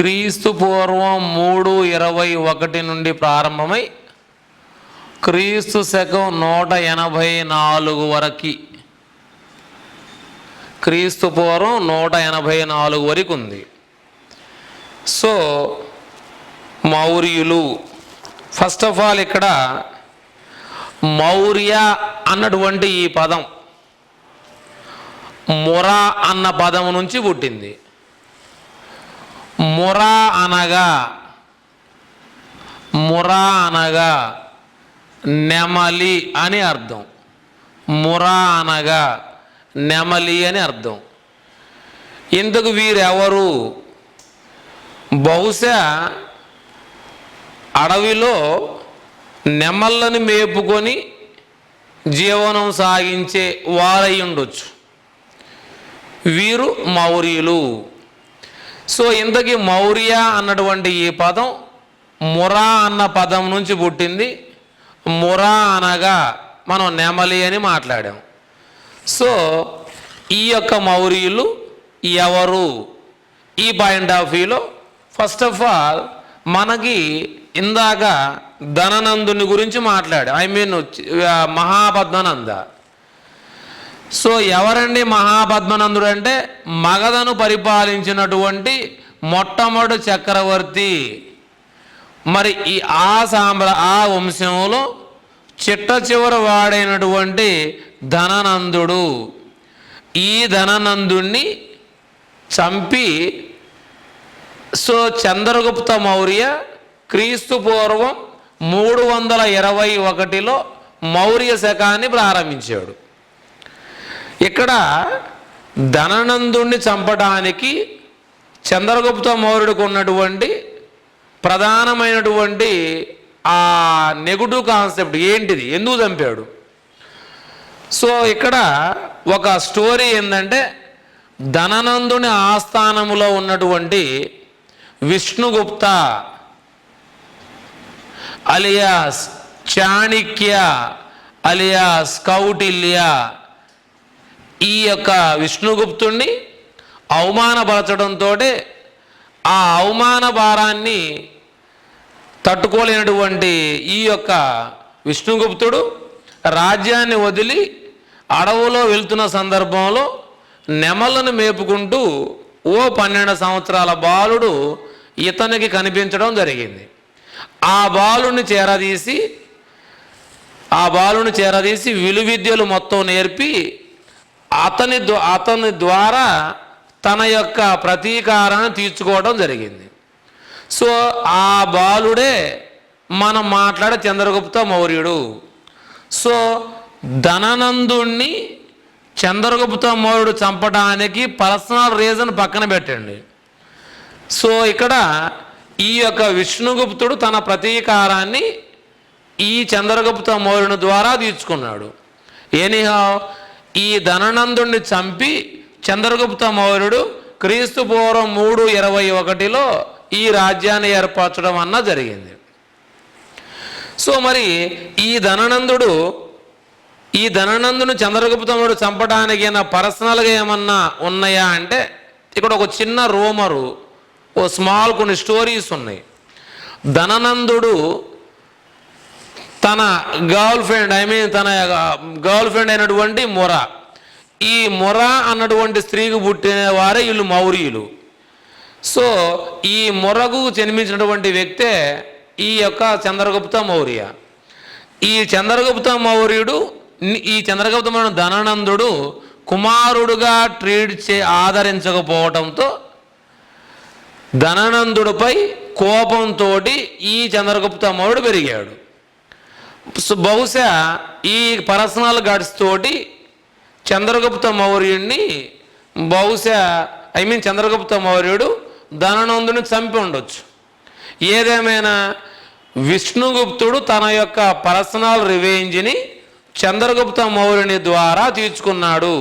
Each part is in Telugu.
క్రీస్తు పూర్వం 321 నుండి ప్రారంభమై క్రీస్తు శకం 184 వరకు, క్రీస్తు పూర్వం 184 వరకు ఉంది. సో మౌర్యులు, ఫస్ట్ ఆఫ్ ఆల్ ఇక్కడ మౌర్య అన్నటువంటి ఈ పదం మురా అన్న పదం నుంచి పుట్టింది. మురా అనగా నెమలి అని అర్థం. మురా అనగా నెమలి అని అర్థం. ఇందుకు వీరెవరు? బహుశా అడవిలో నెమళ్ళని మేపుకొని జీవనం సాగించే వారై ఉండొచ్చు. వీరు మౌర్యులు. సో ఇంతకీ మౌర్య అన్నటువంటి ఈ పదం మురా అన్న పదం నుంచి పుట్టింది. మురా అనగా మనం నెమలి అని మాట్లాడాం. సో ఈ యొక్క మౌర్యులు ఎవరు? ఈ పాయింట్ ఆఫ్ వ్యూలో ఫస్ట్ ఆఫ్ ఆల్ మనకి ఇందాక ధననందుని గురించి మాట్లాడాం. మహాపద్మనంద. సో ఎవరండి మహాపద్మనందుడు అంటే? మగధను పరిపాలించినటువంటి మొట్టమొదటి చక్రవర్తి. మరి ఆ వంశంలో చిట్ట చివరి వాడైనటువంటి ధననందుడు. ఈ ధననందుణ్ణి చంపి సో చంద్రగుప్త మౌర్య క్రీస్తు పూర్వం 321లో మౌర్య శకాన్ని ప్రారంభించాడు. ఇక్కడ ధననందుణ్ణి చంపడానికి చంద్రగుప్త మౌర్యుడికి ఉన్నటువంటి ప్రధానమైనటువంటి ఆ నెగటివ్ కాన్సెప్ట్ ఏంటిది? ఎందుకు చంపాడు? సో ఇక్కడ ఒక స్టోరీ ఏంటంటే, ధననందుని ఆస్థానములో ఉన్నటువంటి విష్ణుగుప్త అలియాస్ చాణక్య అలియాస్ కౌటిల్య ఈ యొక్క విష్ణుగుప్తుణ్ణి అవమానపరచడంతో ఆ అవమాన భారాన్ని తట్టుకోలేనటువంటి ఈ యొక్క విష్ణుగుప్తుడు రాజ్యాన్ని వదిలి అడవులో వెళ్తున్న సందర్భంలో నెమలను మేపుకుంటూ 12 సంవత్సరాల బాలుడు ఇతనికి కనిపించడం జరిగింది. ఆ బాలుని చేరదీసి విలువిద్యలు మొత్తం నేర్పి అతని ద్వారా తన యొక్క ప్రతీకారాన్ని తీర్చుకోవడం జరిగింది. సో ఆ బాలుడే మనం మాట్లాడే చంద్రగుప్త మౌర్యుడు. సో ధననందుణ్ణి చంద్రగుప్త మౌర్యుడు చంపడానికి పర్సనల్ రీజన్ పక్కన పెట్టండి. సో ఇక్కడ ఈ యొక్క విష్ణుగుప్తుడు తన ప్రతీకారాన్ని ఈ చంద్రగుప్త మౌర్యుని ద్వారా తీర్చుకున్నాడు. ఎనీహౌ ఈ ధననందుణ్ణి చంపి చంద్రగుప్త మౌర్యుడు క్రీస్తు పూర్వం 321లో ఈ రాజ్యాన్ని ఏర్పరచడం అన్న జరిగింది. సో మరి ఈ ధననందుని చంద్రగుప్త మౌర్యుడు చంపడానికి పర్సనల్గా ఏమన్నా ఉన్నాయా అంటే, ఇక్కడ ఒక చిన్న రూమరు, కొన్ని స్టోరీస్ ఉన్నాయి. ధననందుడు తన గర్ల్ ఫ్రెండ్ అయినటువంటి ముర, ఈ ముర అన్నటువంటి స్త్రీకి పుట్టిన వారే వీళ్ళు మౌర్యులు. సో ఈ మురకు జన్మించినటువంటి వ్యక్తే ఈ యొక్క చంద్రగుప్త మౌర్య. ఈ చంద్రగుప్త మౌర్యుడు ధననందుడు కుమారుడుగా ఆదరించకపోవడంతో ధననందుడిపై కోపంతో ఈ చంద్రగుప్త మౌర్యుడు పెరిగాడు. బహుశా ఈ పర్సనల్ గడ్స్ తోటి చంద్రగుప్త మౌర్యుడిని చంద్రగుప్త మౌర్యుడు ధననందుని చంపి ఉండొచ్చు. ఏదేమైనా విష్ణుగుప్తుడు తన యొక్క పర్సనల్ రివెంజ్ని చంద్రగుప్త మౌర్యుని ద్వారా తీర్చుకున్నాడు.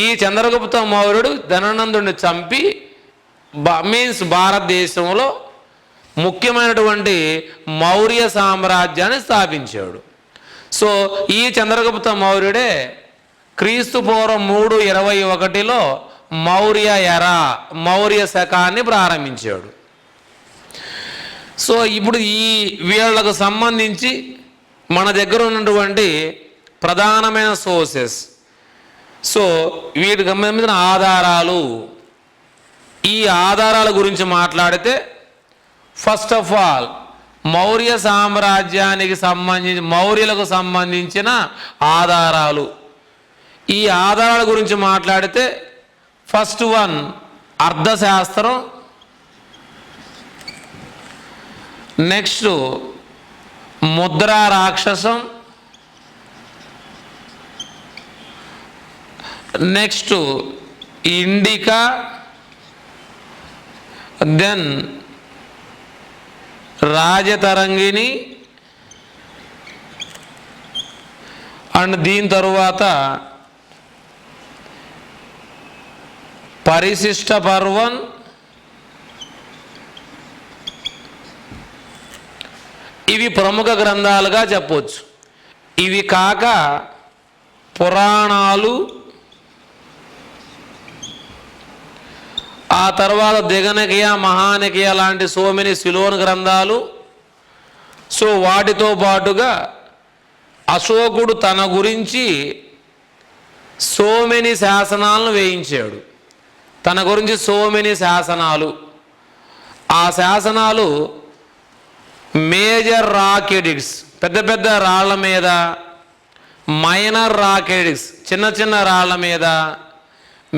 ఈ చంద్రగుప్త మౌర్యుడు ధననందుని చంపి భారతదేశంలో ముఖ్యమైనటువంటి మౌర్య సామ్రాజ్యాన్ని స్థాపించాడు. సో ఈ చంద్రగుప్త మౌర్యుడే క్రీస్తు పూర్వం 321లో మౌర్య శకాన్ని ప్రారంభించాడు. సో ఇప్పుడు ఈ వీళ్ళకు సంబంధించి మన దగ్గర ఉన్నటువంటి ప్రధానమైన సోర్సెస్, సో వీటికి సంబంధించిన ఆధారాలు, ఈ ఆధారాల గురించి మాట్లాడితే ఫస్ట్ ఆఫ్ ఆల్ మౌర్య సామ్రాజ్యానికి సంబంధించి మౌర్యులకు సంబంధించిన ఆధారాలు. ఈ ఆధారాల గురించి మాట్లాడితే first one Arthashastra, next Mudrarakshasa, next Indica, then Rajatarangini, and దీని తరువాత పరిశిష్ట పర్వం, ఇవి ప్రముఖ గ్రంథాలుగా చెప్పవచ్చు. ఇవి కాక పురాణాలు, ఆ తర్వాత దిగనకియ, మహానకియ లాంటి సో మెనీ సిలోన్ గ్రంథాలు. సో వాటితో పాటుగా అశోకుడు తన గురించి సో మెనీ శాసనాలను వేయించాడు. తన గురించి సో మెనీ శాసనాలు, ఆ శాసనాలు మేజర్ రాక్ ఎడిక్ట్స్, పెద్ద పెద్ద రాళ్ల మీద, మైనర్ రాక్ ఎడిక్ట్స్, చిన్న చిన్న రాళ్ల మీద,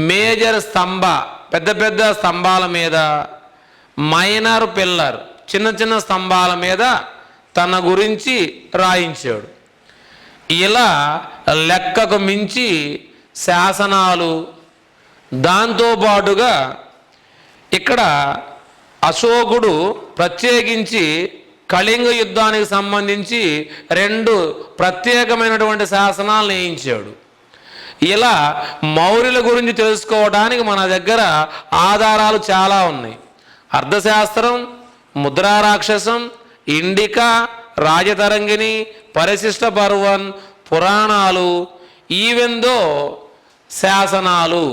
మేజర్ స్తంభ, పెద్ద పెద్ద స్తంభాల మీద, మైనర్ పిల్లర్, చిన్న చిన్న స్తంభాల మీద తన గురించి రాయించాడు. ఇలా లెక్కకు మించి శాసనాలు. దాంతోపాటుగా ఇక్కడ అశోకుడు ప్రత్యేకించి కళింగ యుద్ధానికి సంబంధించి 2 ప్రత్యేకమైనటువంటి శాసనాలను వేయించాడు. ఇలా మౌర్యుల గురించి తెలుసుకోవడానికి మన దగ్గర ఆధారాలు చాలా ఉన్నాయి. అర్థశాస్త్రం, ముద్రా రాక్షసం, ఇండికా, రాజతరంగిణి, పరిశిష్ట పర్వం, పురాణాలు, ఈవెందో శాసనాలు.